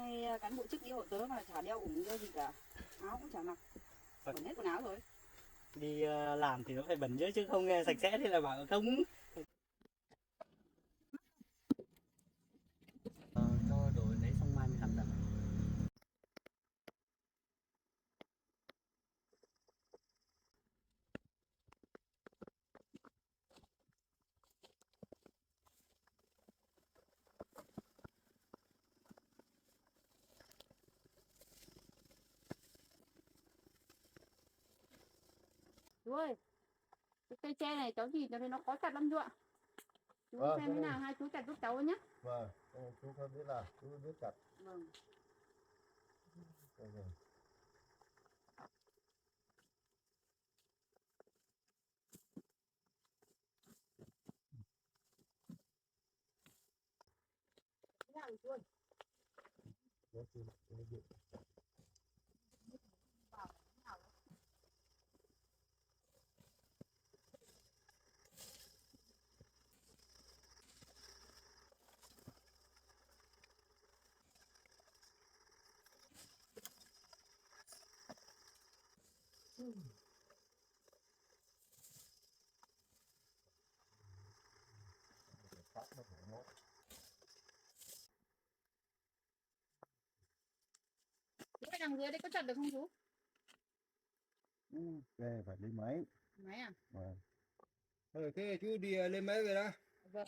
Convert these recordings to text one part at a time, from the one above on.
nay cán bộ chức đi hộ tớ mà chả đeo ủng đeo gì cả, áo cũng chả mặc, bẩn hết quần áo rồi. Đi làm thì nó phải bẩn chứ không sạch sẽ thì là bảo không. Cho đồ lấy xong mai mình làm dần. Chú ơi, cái cây tre này cháu nhìn cho thấy nó khó chặt lắm chú ạ. Chú xem thế nào, hai chú chặt giúp cháu nhé. Vâng, chú không biết là chú biết chặt. Vâng. Thế nào chú ơi? Chú cái đằng dưới đây có chặt được không chú? Đây phải lấy máy. Máy à? Vâng. Rồi thế chú đi lên máy về đó. Vâng.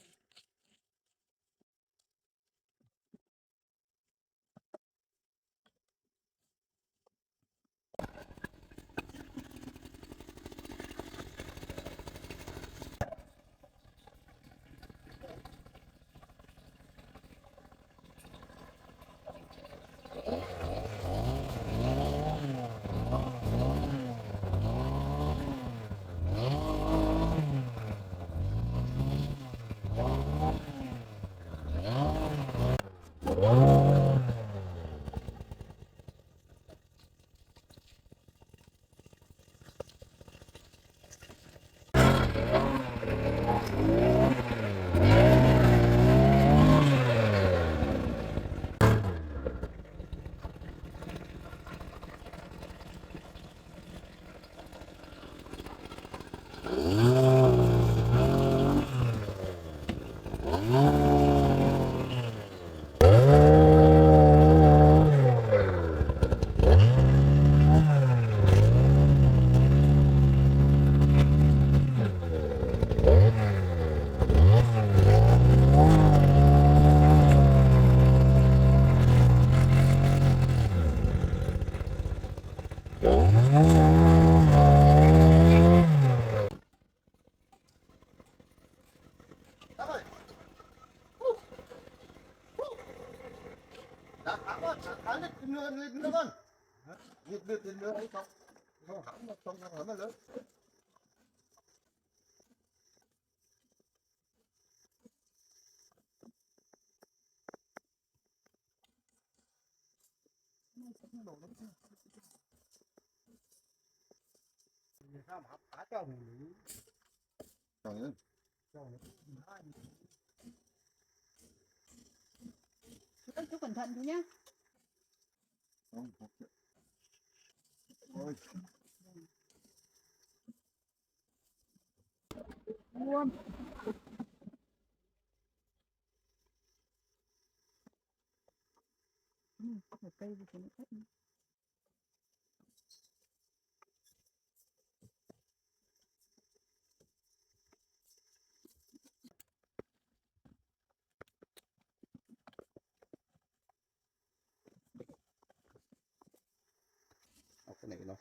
Đã thắng lên nữa con. Nhiệt lên nữa không? Không hẳn mà lớn. Sao mà phá cho mình. Rồi. Chú cẩn thận chú nhé. Không. Ôi. Luôn. Một cây thì nó cắt. Cái này nó.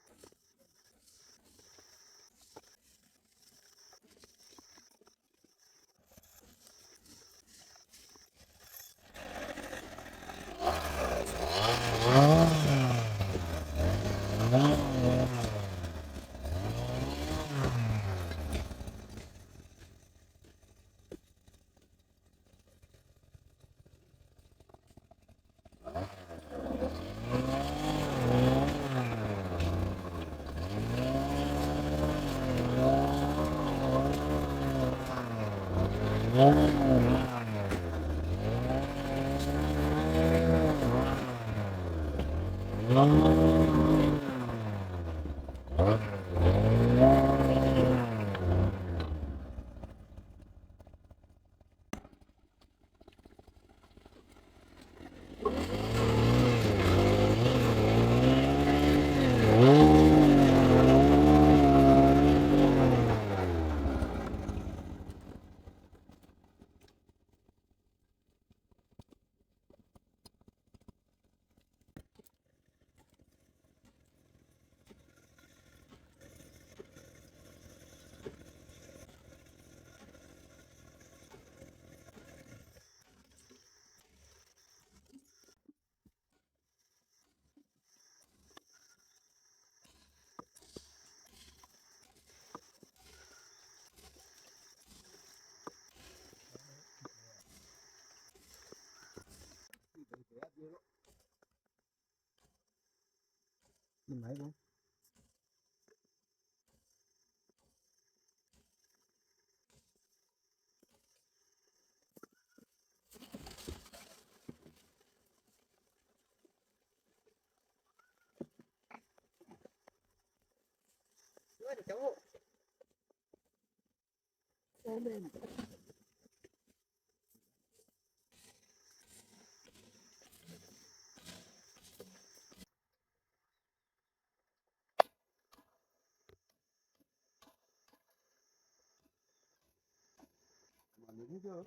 tìm máy luôn. Đưa để cháu hộ. Ôm lên. Mà đứng chưa?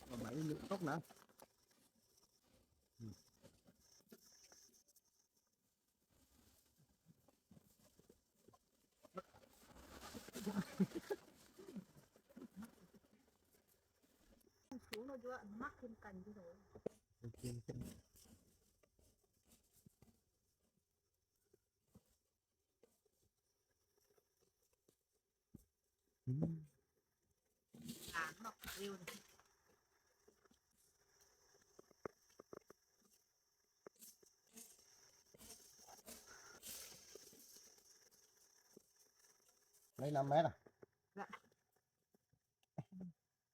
Mà máy lượng tốc nào? Xuống rồi chưa? Mắc thêm cành đi rồi. Nó rêu này. Lấy 5 mét à?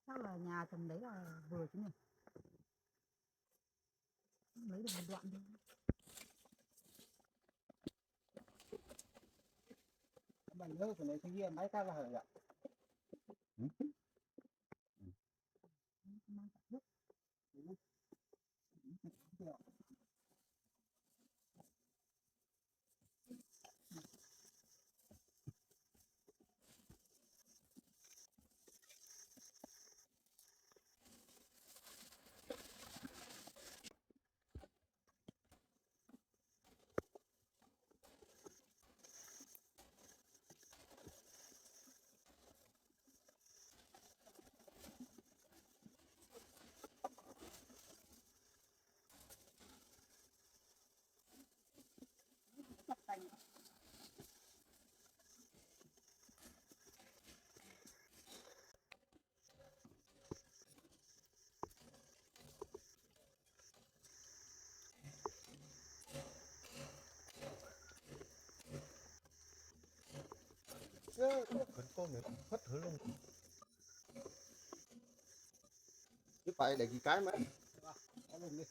Chắc là nhà tầm đấy là vừa chứ nhỉ? Lấy được một đoạn thôi. Bạn nhớ cái này cái gì máy ta là hở ạ. Mặt cành. Vẫn con nữa, phất thử luôn. Chứ phải để cái mà. Có luôn đi.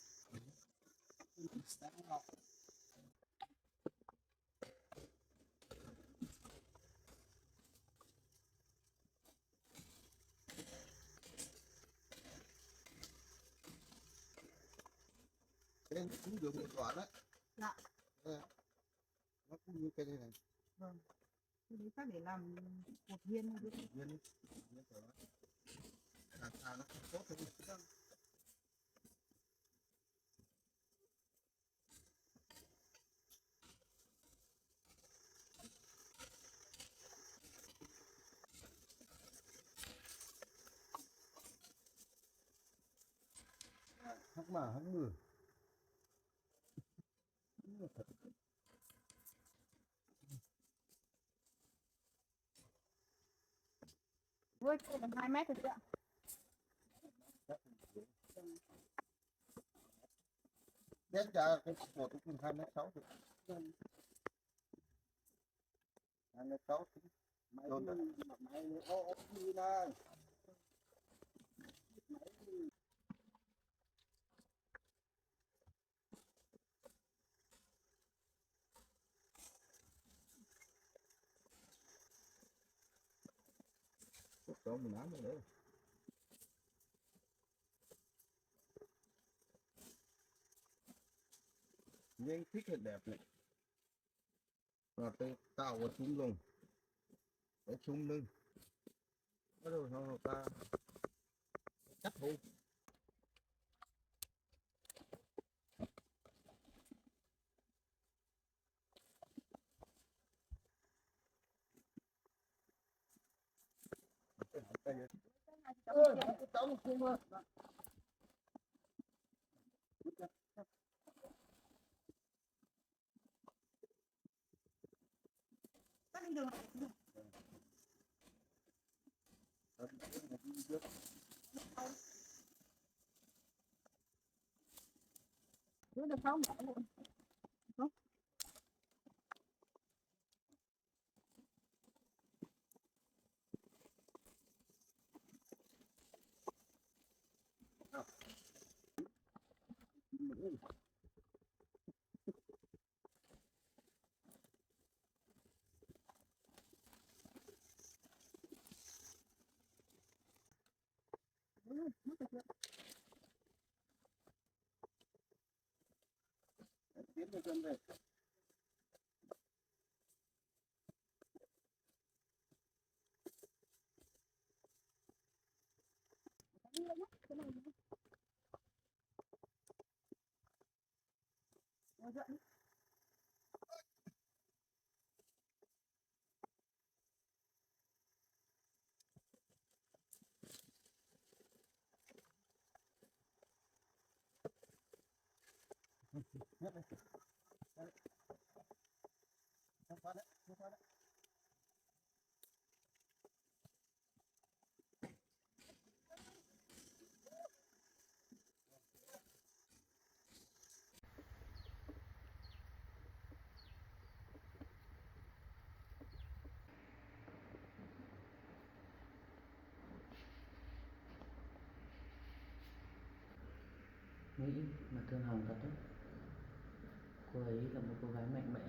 Cái cũng được một đoạn đấy. Dạ. Nó cũng như cái này. Vâng. Cái đấy chắc để làm một viên thôi. Viên làm sao nó không tốt thôi. Hắc mà hắc mưa. Vơi được 2 mét rồi chị ạ. Biết ra cái một cũng 2m6 rồi. 2m6 Máy máy ô đi lên. cho mình ăn nữa. Nhưng thích thật đẹp này. Rồi tôi tạo một súng lùng. Cái súng lưng. Bắt đầu nó ta cắt hũ. Cắt đi đường Giữ được không? Tiến về chân về. Nghĩ mà thương Hồng thật đấy. Cô ấy là một cô gái mạnh mẽ,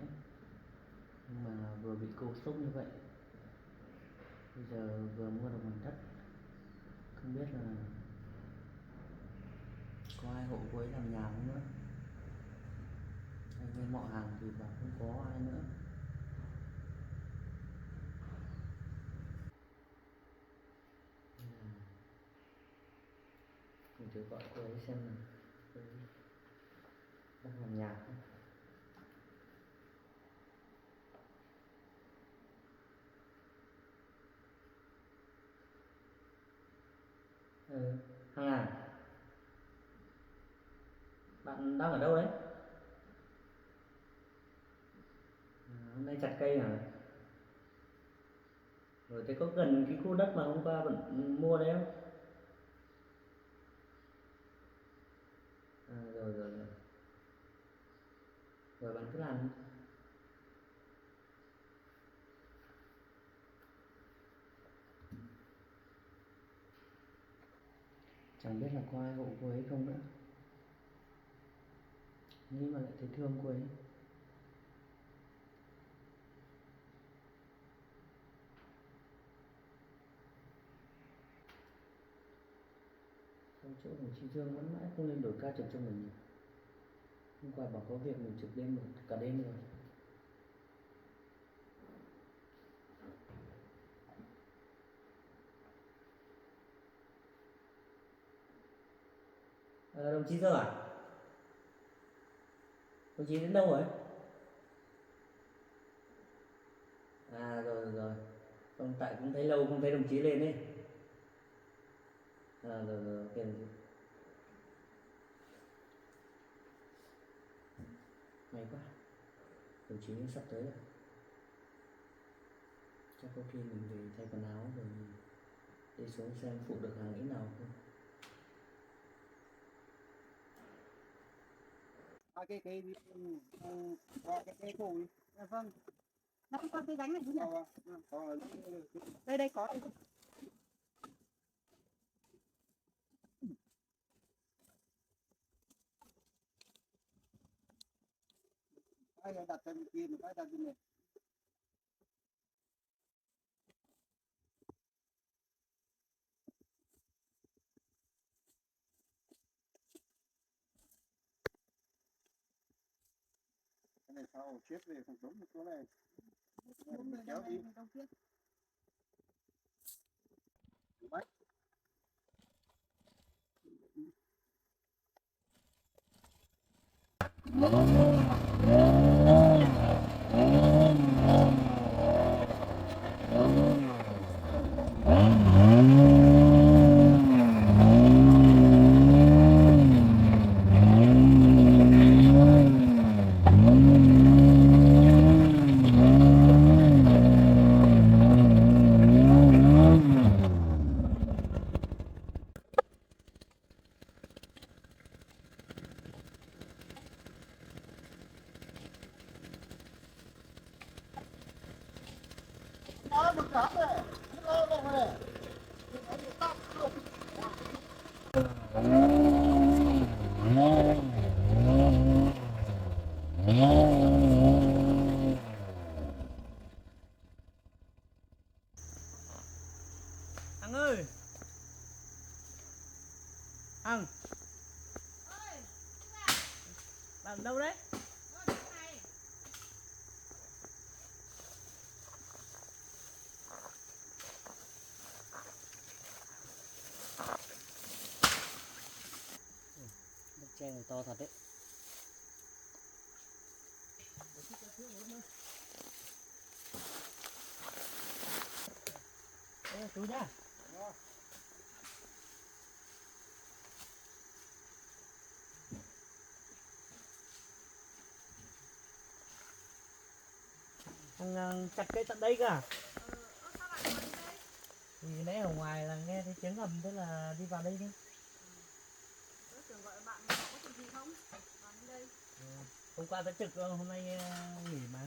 nhưng mà vừa bị cô sốc như vậy. Bây giờ vừa mua được mảnh đất, không biết là có ai hộ cô ấy làm nhà không nữa. Anh em họ hàng thì bảo không có ai nữa. Mình thử gọi cô ấy xem là cô ấy đang làm nhà không. Hằng à, bạn đang ở đâu đấy? Hôm nay chặt cây hả? Rồi thế có gần cái khu đất mà hôm qua bạn mua đấy không? Rồi. Rồi bạn cứ làm đi. Chẳng biết là có ai hộ cô ấy không nữa. Nghĩ mà lại thấy thương cô ấy. Trong chỗ đồng chí Dương vẫn mãi không lên đổi ca trực cho mình. Hôm qua bảo có việc mình trực đêm rồi, cả đêm rồi. Đồng chí Dương à? Đồng chí đến đâu rồi? Rồi. Không, tại cũng thấy lâu không thấy đồng chí lên ấy. Rồi, ok đồng chí. May quá, đồng chí sắp tới rồi. Chắc có khi mình về thay quần áo rồi đi xuống xem phụ được hàng ít nào không. Cái đi qua cái cổ đi. Dạ vâng. Nó không có cái gánh này chứ nhỉ? Có Đây có. ai đặt trên kia mà ai đặt trên này. sau chết về thằng Tuấn một chỗ này kéo đi Hằng ơi, Hằng, bạn đâu đấy? Bức tre này to thật đấy. Ê, chú nhá. Thằng chặt cây tận đây cả. Thì nãy ở ngoài là nghe thấy tiếng gầm, tức là đi vào đây đi. Hôm qua tới trực, hôm nay nghỉ mà.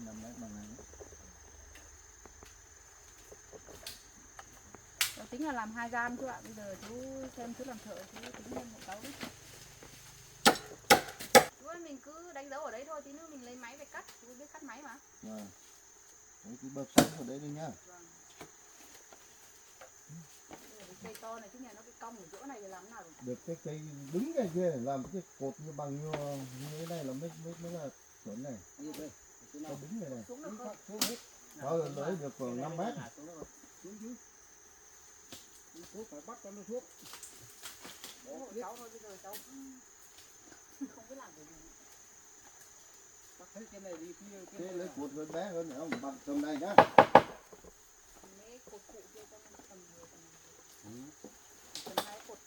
Nằm đấy bằng này. Cháu tính là làm 2 gian chú ạ. Bây giờ chú xem chú làm thợ chú tính lên một cấu đi. Chú ơi, mình cứ đánh dấu ở đấy thôi, tí nữa mình lấy máy về cắt. Chú biết cắt máy mà. Vâng. Đấy cứ bập xuống ở đấy đi nhá. Vâng. Cây to này chứ nhà nó cái cong ở chỗ này thì làm thế nào được? Được cái cây đứng cái kia để làm cái cột như bằng như thế này là mới là chuẩn này. đi đây Nó đứng này này. Xuống được không? xuống hết Đó là lấy được khoảng 5 mét. xuống chứ thuốc phải bắt cho nó thuốc Hộ cháu thôi, bây giờ cháu cũng không biết làm cái gì. bắt hết cái này đi kia Thế lấy cột hơi bé hơn nữa không? Bằng tầm này nhá. Mấy cột cụ kia cho mình cầm về tầm này. Ừ. Tầm 2 cột.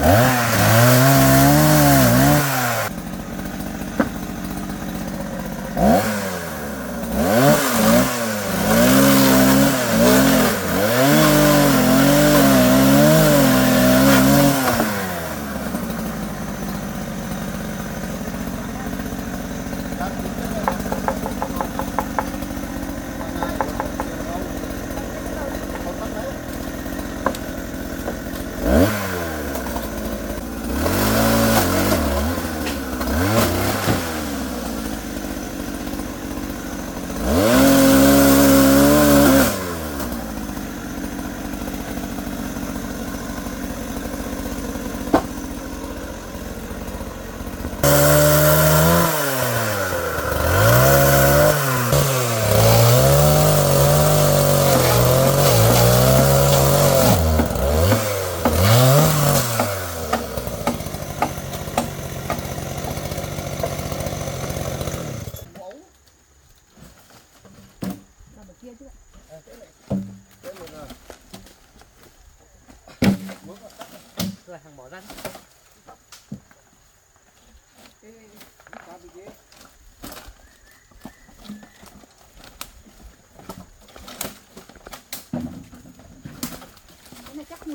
Hả?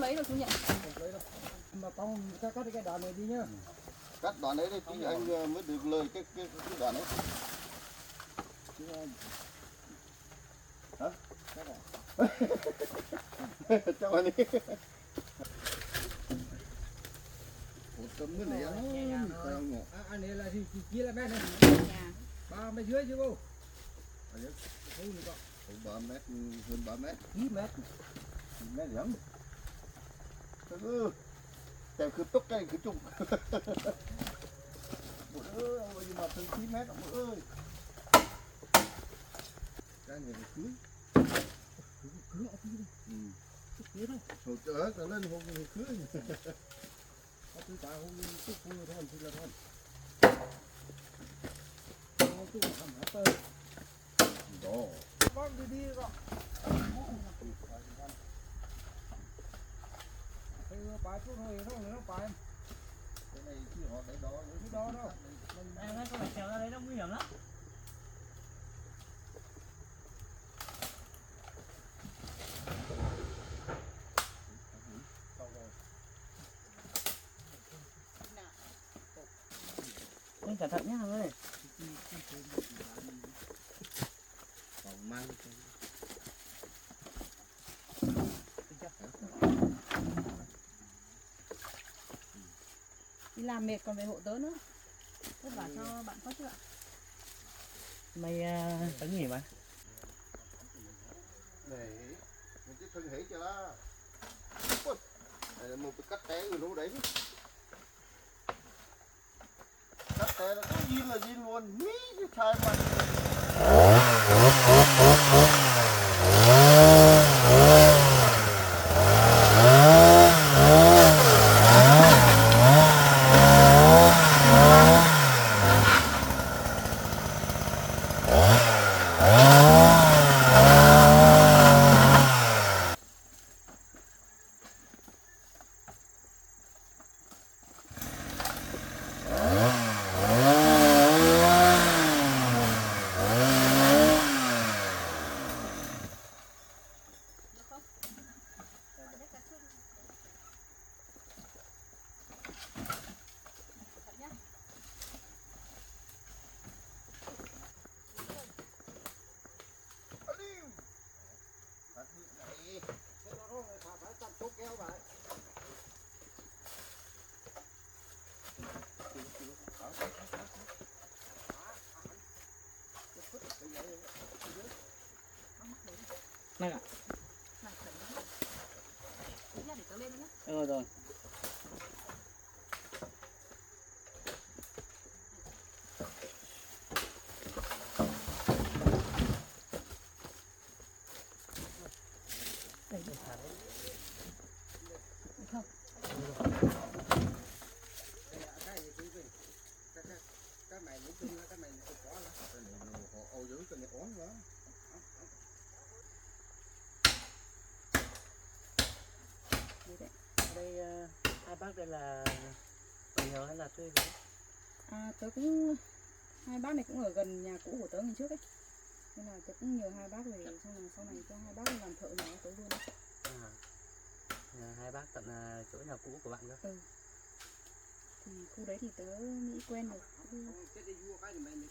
lấy đâu chú nhận. Mà con cắt cái đoạn này đi nhá. Cắt đoạn đấy thì anh mới được lời cái đoạn đấy. Hả? Cho anh đi. Một tấm cái này sao ngọt. Anh này là gì? Chia là mét này. Nhà. 3 mét dưới chứ cô? Không 3 mét, hơn 3 mét. 9 mét. Mét điểm. Chạy cứ tốc cái cứ trùng. Một ơi, nhưng mà từ 9 mét một ơi. Cái này là cưới. Cưới ở kia. Cưới thôi. Hồi trở trở lên hôm cưới. Có thứ ta hôm chút vui thôi thì là thôi. Có chút làm hả tơ. Đó. Con đi đi rồi. Thì bài chút thôi không nó bài. Cái này chứ họ để đó Cái đó đâu. Em thấy con này trèo ra đấy nó nguy hiểm lắm. Anh cẩn thận nhá Hằng ơi. còn mang Đi làm mệt còn về hộ tớ nữa. Vất vả cho bạn quá chứ ạ. Mày tớ nghỉ mà. này mình chỉ thân hỉ cho đó. Đây là một cái cách té người nó đấy. Cách té nó có gì là gì luôn. Mí chứ thay mà. Này ạ. Để tớ lên nhé. Rồi. Cái mày muốn tin cái mày cũng có lắm. Cái này họ ô giữ cái này ổn quá. Đây hai bác đây là ở nhờ hay là thuê rồi? Tớ cũng hai bác này cũng ở gần nhà cũ của tớ ngày trước ấy. Nên là tớ cũng nhờ hai bác về xong rồi sau này cho hai bác làm thợ nhà tớ luôn. Hai bác tận chỗ nhà cũ của bạn cơ. Thì khu đấy thì tớ nghĩ quen được.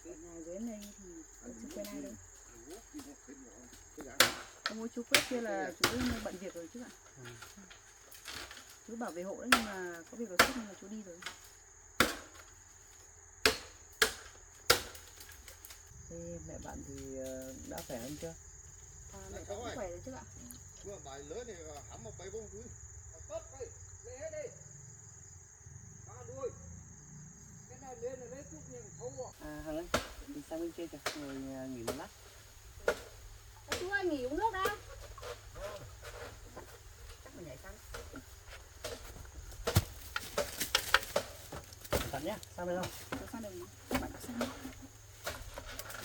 Ở nhà dưới này thì tớ chưa quen ai đâu. Ông ơi, chú Quyết kia là chú bận việc rồi chứ ạ. Chú bảo về hộ đấy nhưng mà có việc đột xuất nên là chú đi rồi. Thế mẹ bạn thì đã khỏe hơn chưa? Mẹ cháu cũng khỏe rồi chứ ạ. Mưa bài lớn này hẳm một 7-4 thứ. Tốt đi, lấy hết đi. Ba đuôi. Cái này lên là lấy thuốc nhưng thâu à. Hằng ơi, đi sang bên kia kìa, ngồi nghỉ một lát. Chú ơi, nghỉ uống nước đã. Chắc mình nhảy sang. Cẩn nhá, sang đây không? Tớ sang đường bạn có sang đi.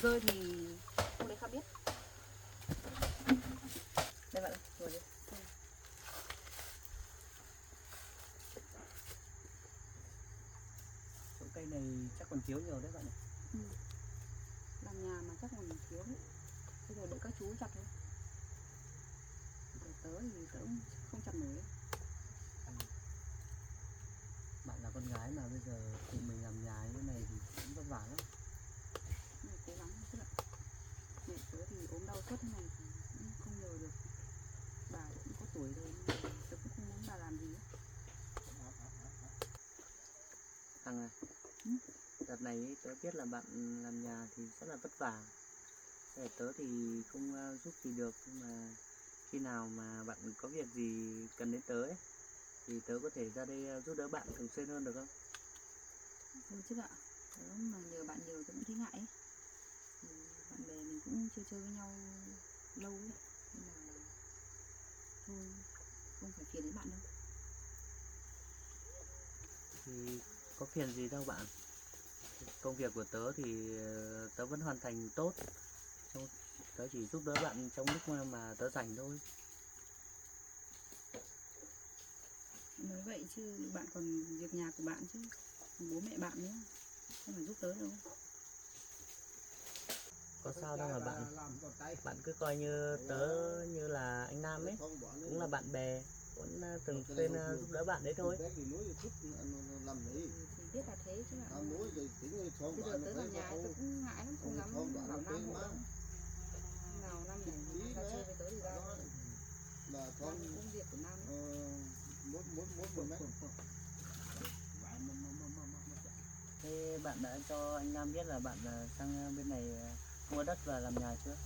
Rơi thì không lấy khác biết. Đây bạn ơi, rồi đi. Chỗ cây này chắc còn thiếu nhiều đấy bạn ạ. Làm nhà mà chắc còn thiếu đấy. Bây giờ đợi các chú chặt thôi. Để tớ thì tớ cũng không chặt nổi. gái mà bây giờ tự mình làm nhà như thế này thì cũng vất vả lắm. Này cố gắng chứ ạ. Mẹ tớ thì ốm đau suốt thế này thì cũng không nhờ được. Bà cũng có tuổi rồi nhưng mà tớ cũng không muốn bà làm gì ấy. Hằng à, đợt này ấy, tớ biết là bạn làm nhà thì rất là vất vả. Để tớ thì không giúp gì được, nhưng mà khi nào mà bạn có việc gì cần đến tớ ấy, thì tớ có thể ra đây giúp đỡ bạn thường xuyên hơn được không? Thôi chứ ạ. Tớ mà nhờ bạn nhiều tớ cũng thấy ngại ấy. Thì bạn bè mình cũng chưa chơi với nhau lâu ấy. Nên là thôi không phải phiền đến bạn đâu. Thì có phiền gì đâu bạn. Công việc của tớ thì tớ vẫn hoàn thành tốt. Tớ chỉ giúp đỡ bạn trong lúc mà tớ rảnh thôi. Nói vậy chứ bạn còn việc nhà của bạn chứ, bố mẹ bạn nữa, không phải giúp tớ đâu. Có sao đâu mà bạn. Bạn cứ coi như tớ như là anh Nam ấy, cũng là bạn bè, cũng thường xuyên giúp đỡ bạn đấy thôi. Thì biết là thế chứ ạ. Bây giờ tớ làm nhà tớ cũng ngại lắm, không dám bảo Nam hộ đâu. Nào năm này ra chơi với tớ thì ra làm công việc của Nam ấy. Thế bạn đã cho anh Nam biết là bạn sang bên này mua đất và làm nhà chưa?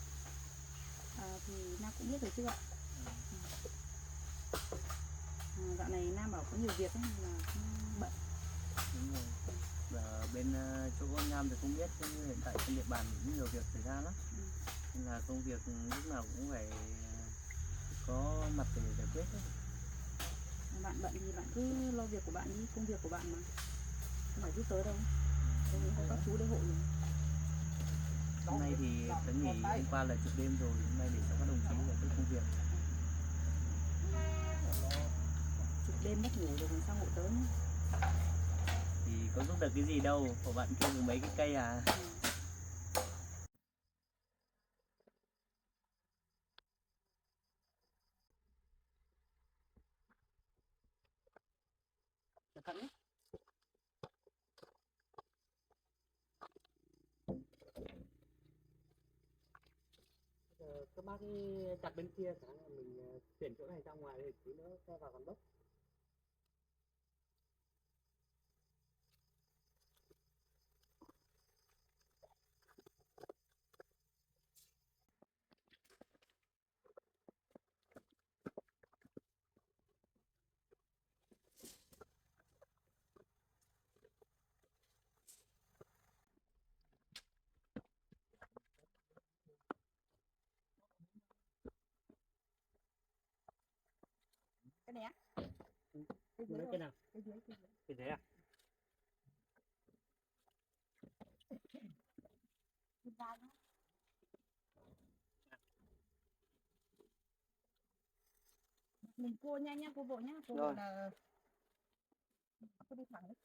Thì Nam cũng biết rồi chứ ạ. Dạo này Nam bảo có nhiều việc ấy, nhưng mà cũng bận. Đúng rồi. Ở bên chỗ anh Nam thì không biết, nhưng hiện tại trên địa bàn cũng nhiều việc xảy ra lắm. Nên là công việc lúc nào cũng phải có mặt để giải quyết ấy. Bạn bận thì bạn cứ lo việc của bạn đi, công việc của bạn mà, không phải giúp tớ đâu. Tớ nghĩ có các chú để hộ rồi. Hôm nay thì tớ nghỉ, hôm qua là trực đêm rồi, hôm nay để cho các đồng chí giải quyết công việc. Trực đêm mất ngủ rồi còn sao hộ tớ nữa. Thì có giúp được cái gì đâu, của bạn kia mấy cái cây à. Các bác chặt bên kia, mình chuyển chỗ này ra ngoài thì tí nữa xe vào còn bốc. Cái này á? Cái nào? Cái đấy à? Mình cua nhanh nhá, cua vội nhá, cua vội là cứ đi thẳng đấy.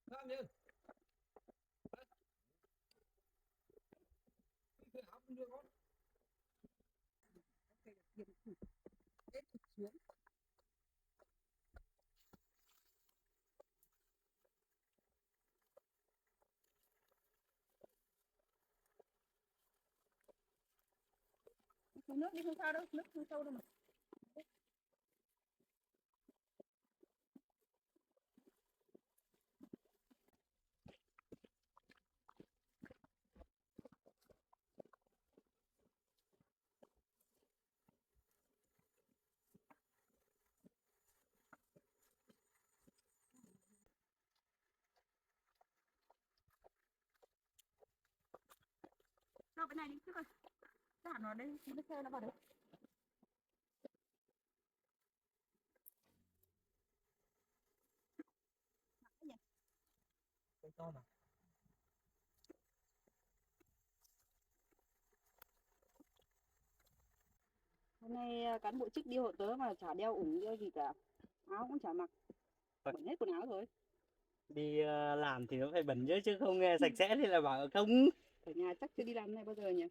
Làm gì? Cái áo bên đưa con. Xuống nước đi không sao đâu, nước không sâu đâu mà. Sao cái này đi chứ coi. Cái hẳn vào đây, cái xe nó vào đấy. Cái to mà. Hôm nay cán bộ chức đi hộ tớ mà chả đeo ủng đeo gì cả, áo cũng chả mặc, bẩn hết quần áo rồi. Đi làm thì nó phải bẩn chứ chứ không nghe sạch sẽ thì là bảo không. Ở nhà chắc chưa đi làm này bao giờ nhỉ?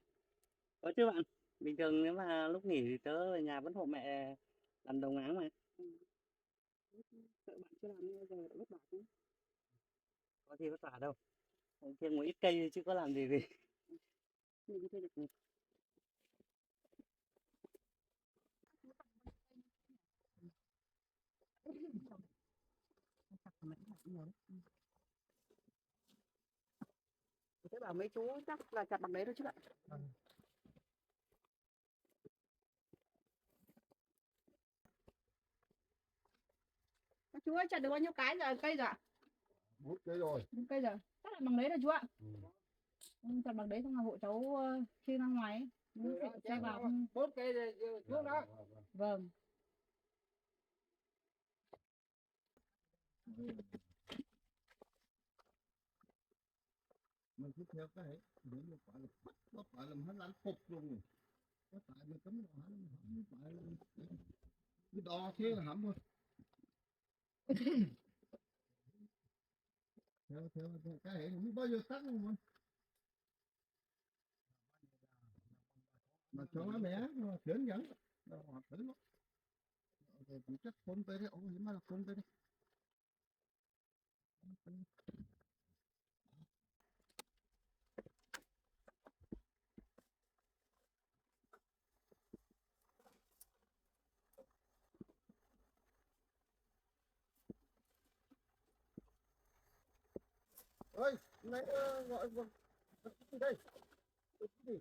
Có chứ bạn, bình thường nếu mà lúc nghỉ thì tớ ở nhà vẫn hộ mẹ làm đồng áng mà. Ừ. Sợ bạn chưa làm bao giờ đã vất vả không? Có gì vất vả đâu, trên một ít cây chứ có làm gì gì. Mình thuê được. Thế bảo mấy chú chắc là chặt bằng đấy thôi chứ ạ. Các chú ơi, chặt được bao nhiêu cái rồi, cây rồi ạ? 4 cây rồi. 4 cây rồi. Chắc là bằng đấy rồi chú ạ. Ừ. Chặt bằng đấy xong là hộ cháu khi ra ngoài ấy. Cho vào. 4 cây rồi xuống đó. Vâng. Mình cứ theo cái ấy, nếu mà phải là bắt nó phải làm hắn ăn phục luôn. Có tại mình cấm nó hắn không phải là cái đo thế là hẳn thôi. Theo cái ấy không bao giờ tắt luôn mà cho nó bé mà chuyển dẫn nó hoạt tính lắm. Rồi chỉ chắc phun tới đấy, ôi mà là phun tới đấy. Ơi, này gọi đây. Gì?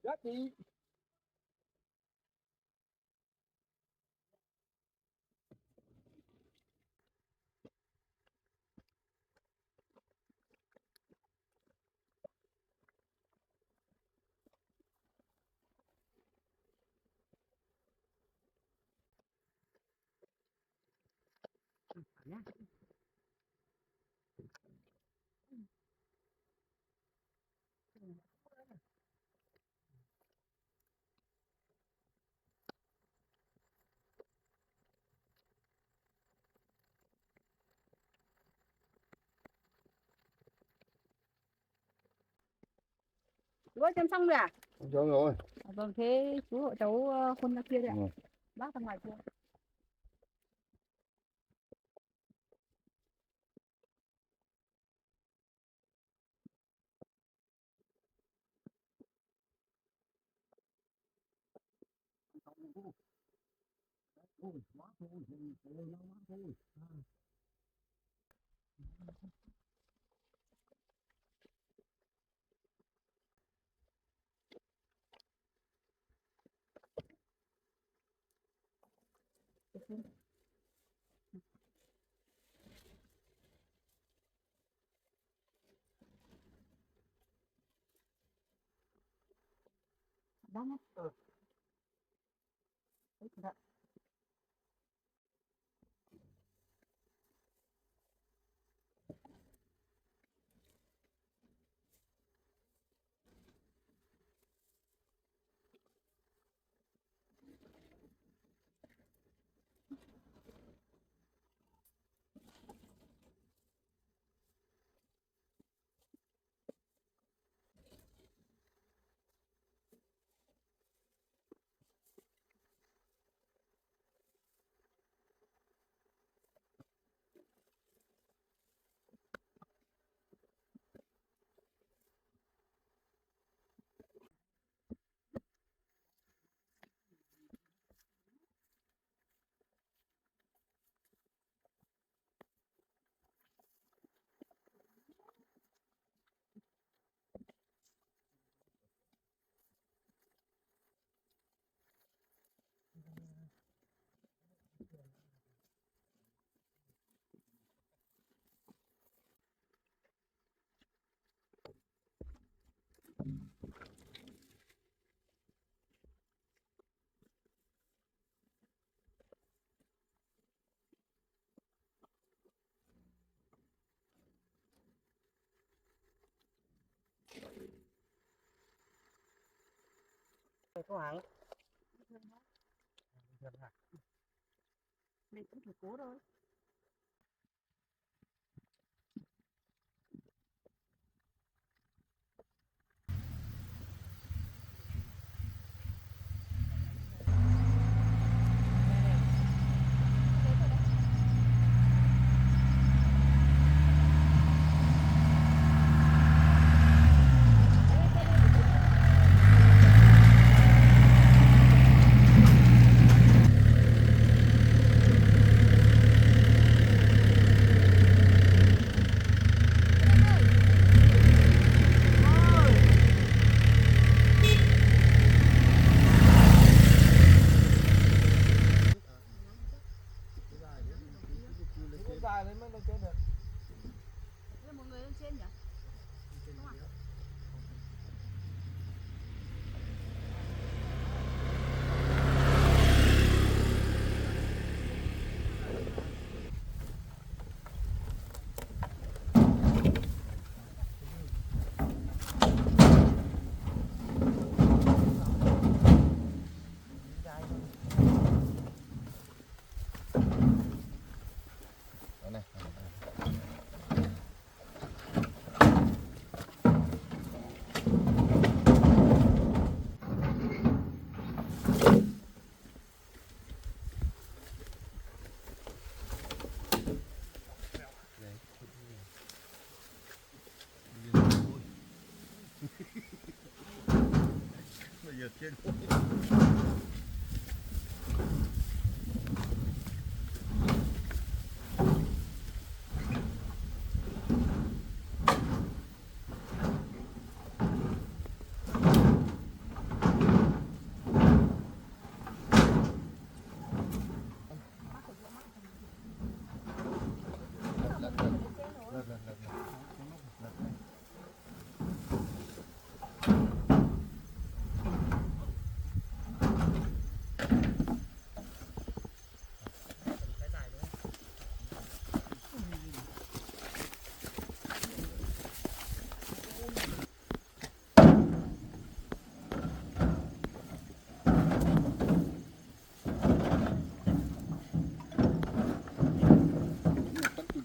Giá trị. Chú ơi, xem xong rồi à? Cho rồi. Vâng, thế chú hộ cháu khuôn ra kia đi ạ. Ừ. Bác ra ngoài kia. Bác nhé. Đấy, cẩn thận. Có hẳn. Mình cũng phải cố thôi. Cái dài đấy mới lên trên được. Thế một người lên trên nhỉ? Đúng không ạ? Đó này. Bây giờ trên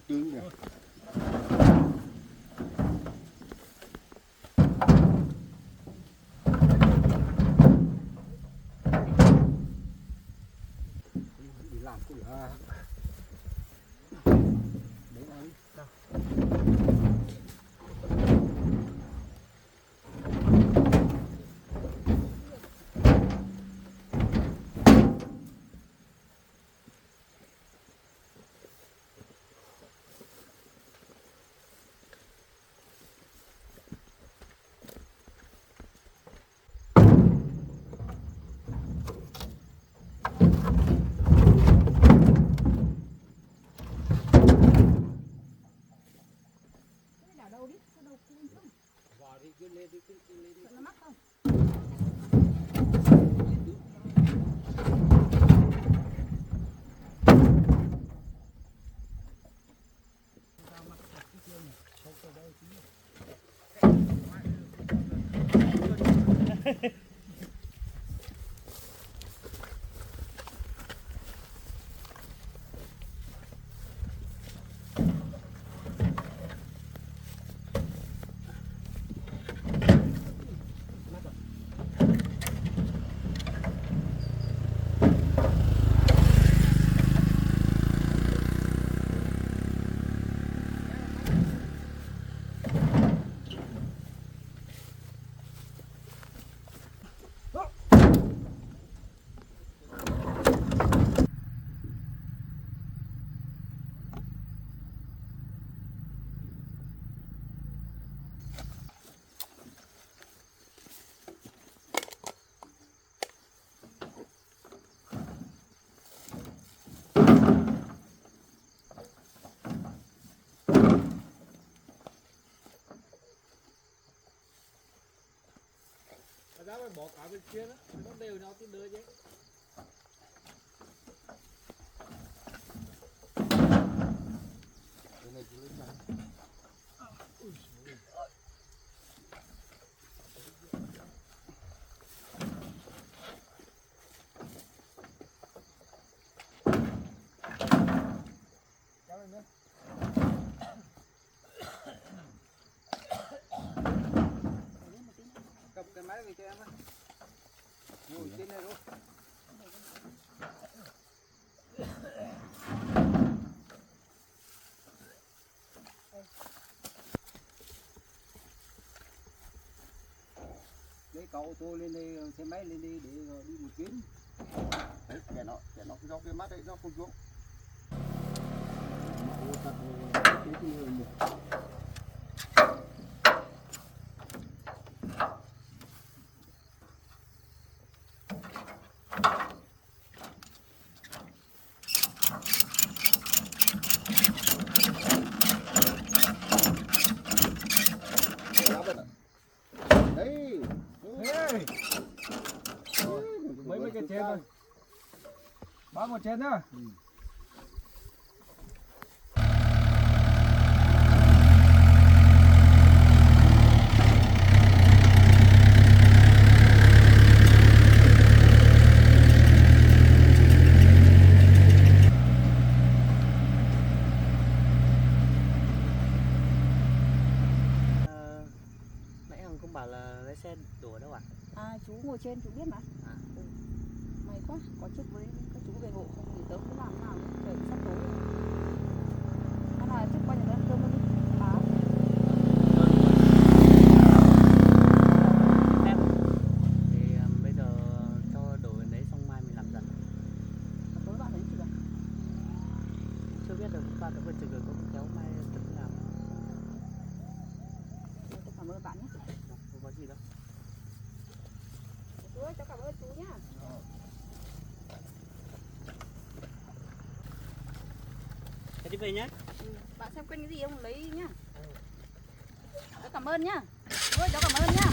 tương nhỉ. Bị làm cái gì à? Đấy anh. Đâu đi, cái đâu cũng không. Vào đi cứ lên đi cứ lên đi. Sợ nó mắc không? Ra mày bỏ cả bên kia đó, nó đều nhau tí nữa chứ. Cái này cứ lấy ra. rồi nữa. Cầm cái máy về cho em á. Ngồi trên này luôn. Lấy cậu tôi lên đây, xe máy lên đi để đi một chuyến. Đấy, kẻ nó do cái mắt đấy nó không xuống. Đấy. Ê, mấy cái chén thôi. Bác một chén nhá. Nãy Hằng cũng bảo là lái xe đổ ở đâu à? À chú ngồi trên chú biết mà. À. May quá, có chức với các chú về hộ không thì tớ cũng làm nào trời sắp tối rồi. Hay là trước qua nhà ăn cơm đi. Má. Em thì bây giờ cho đổ đến đấy xong mai mình làm dần. Tối bạn thấy chưa? Chưa biết được bạn đã vừa chừng được có kéo mai tập nào. Tôi cảm ơn bạn nhé. Không có gì đâu. Chú ơi, cháu cảm ơn chú nhá. Thế đi về nhé. Bạn xem quên cái gì không lấy nhá. Cháu cảm ơn nhá. Ôi, cháu cảm ơn nhá.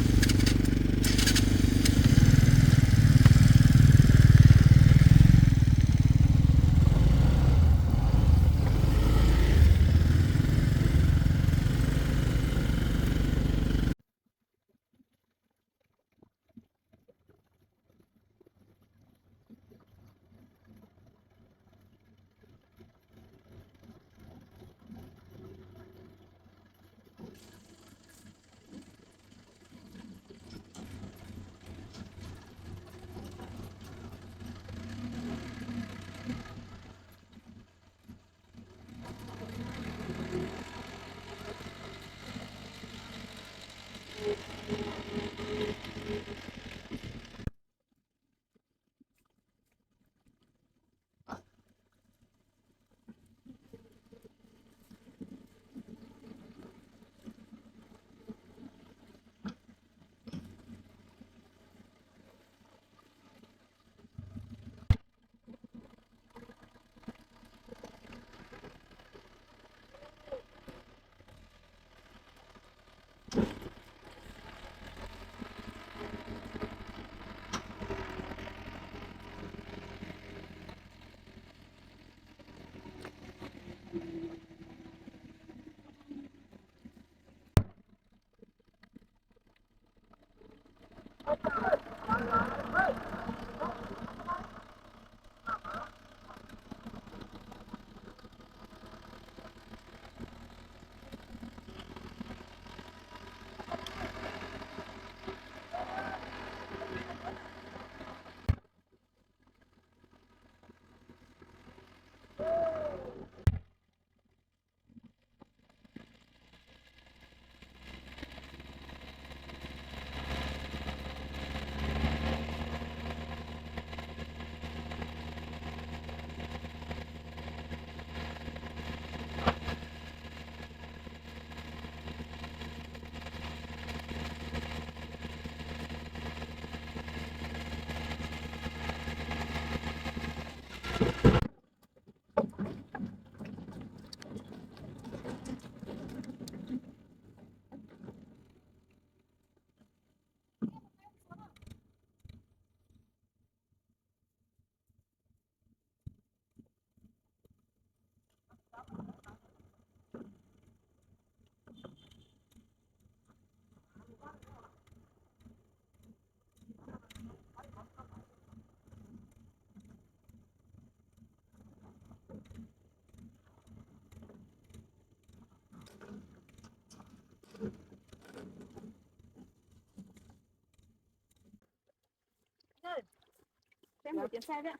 gửi tiền xe đấy ạ.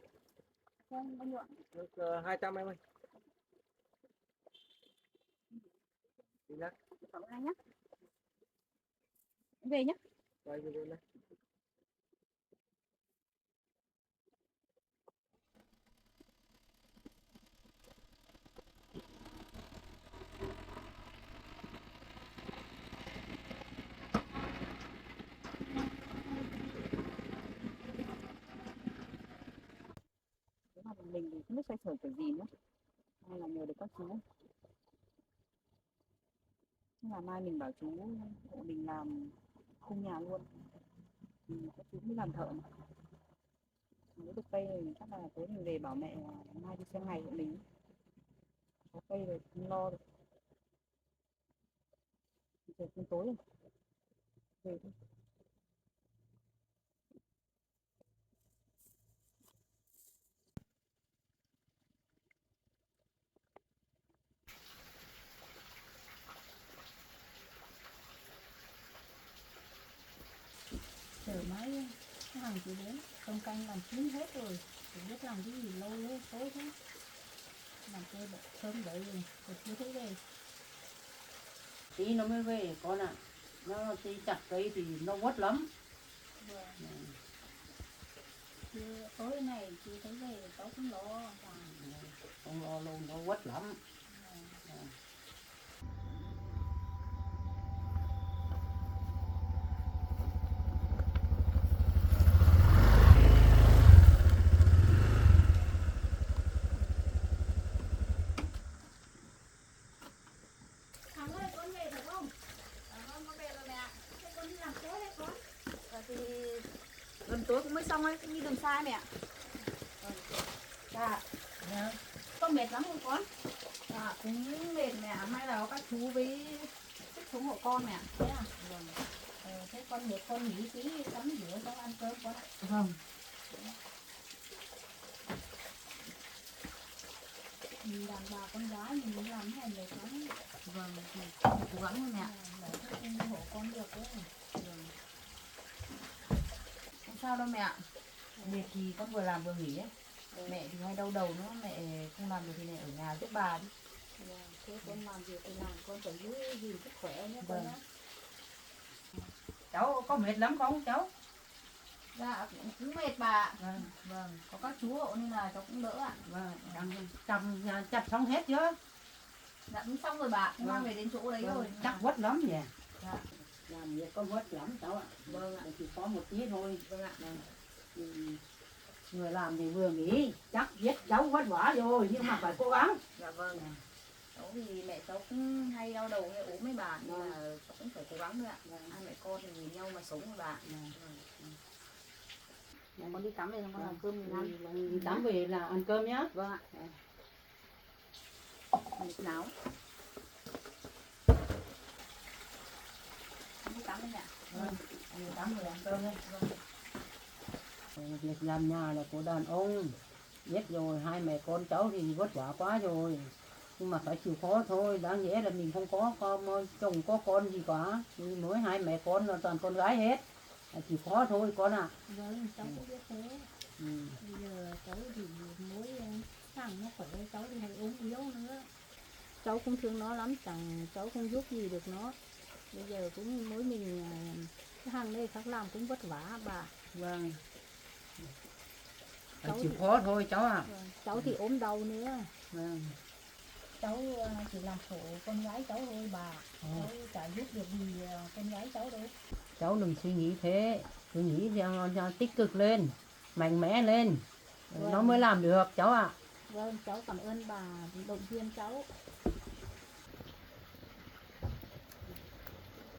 Không, bao nhiêu ạ? Được 200 em ơi. Đi nhá. Cảm ơn anh nhé. Về nhé. Quay video này. Nếu mà mình thì không biết xoay sở kiểu gì nữa. Hay là nhờ được các chú. Nhưng mà mai mình bảo chú hộ mình làm khung nhà luôn. Các chú mới làm thợ mà. Nếu được cây thì chắc là tối mình về bảo mẹ là mai đi xem ngày của mình. Có cây rồi không lo được. Trời cũng tối rồi. Về thôi. Chờ mấy cái hàng chị đến cơm canh làm chín hết rồi, chị biết làm cái gì lâu thế tối thế, làm chơi sớm đợi rồi chưa thấy về. Tí nó mới về con ạ. Nó tí chặt cây thì nó quất lắm. Chưa tối này chị thấy về cháu cũng lo. Không lo luôn, nó quất lắm. Thằng ơi con về được không? Con về rồi mẹ. Thế con đi làm tối đấy con. Thì gần tối cũng mới xong ấy, cũng đi đường xa mẹ. Dạ. Con mệt lắm không con? Dạ, cũng mệt mẹ, may là có các chú với sức sống hộ con mẹ. Thế à? Vâng. Thế con mệt con nghỉ tí tắm rửa xong ăn cơm con ạ. Vâng. Mình đàn bà con gái mình làm hay mệt lắm. Vâng, thì cố gắng thôi mẹ. Để không hộ con được đấy. Không sao đâu mẹ. Mệt thì con vừa làm vừa nghỉ ấy. Mẹ thì hay đau đầu nữa, mẹ không làm được thì mẹ ở nhà giúp bà đi. Thế con làm việc thì làm con phải giữ gìn sức khỏe nhé con Vâng. nhé. Cháu có mệt lắm không cháu? Dạ, cũng mệt bà. Vâng. Vâng, có các chú hộ nên là cháu cũng đỡ ạ. Vâng. Chặt xong hết chưa? Dạ, cũng xong rồi bà, cũng mang về đến chỗ đấy rồi. Chắc quất lắm nhỉ? Dạ. Làm việc có quất lắm cháu ạ. Vâng ạ. Chỉ có một tí thôi. Vâng ạ. Vừa làm thì vừa nghỉ. Chắc biết cháu vất vả rồi nhưng mà phải cố gắng. Dạ vâng. Cháu thì mẹ cháu cũng hay đau đầu hay ốm với bà nên là cháu cũng phải cố gắng nữa ạ. Hai mẹ con thì nhìn nhau mà sống với bà. Con đi tắm về xong con làm cơm mình ăn. Đi tắm về là ăn cơm nhá. Vâng ạ. Ăn quần áo. Con đi tắm đi mẹ. Vâng. Đi tắm rồi ăn cơm đi. Việc làm nhà là của đàn ông. Biết rồi, hai mẹ con cháu thì vất vả quá rồi. Nhưng mà phải chịu khó thôi, đáng nhẽ là mình không có con, chồng có con gì cả. Thì mỗi hai mẹ con là toàn con gái hết. Phải chịu khó thôi con ạ. Vâng, cháu cũng biết thế. Ừ. Bây giờ cháu thì mỗi thằng nó khỏe, cháu thì hay ốm yếu nữa. Cháu không thương nó lắm, chẳng cháu không giúp gì được nó. Bây giờ cũng mỗi mình cái hàng đây khác làm cũng vất vả bà. Vâng. Phải Cháu chịu thì- khó thôi cháu ạ. Vâng, cháu thì ốm đau nữa. Vâng. Cháu chỉ làm khổ con gái cháu thôi bà. Cháu chả giúp được gì con gái cháu đâu. Cháu đừng suy nghĩ thế, cứ nghĩ cho tích cực lên, mạnh mẽ lên, nó mới làm được cháu ạ. Vâng, cháu cảm ơn bà động viên cháu.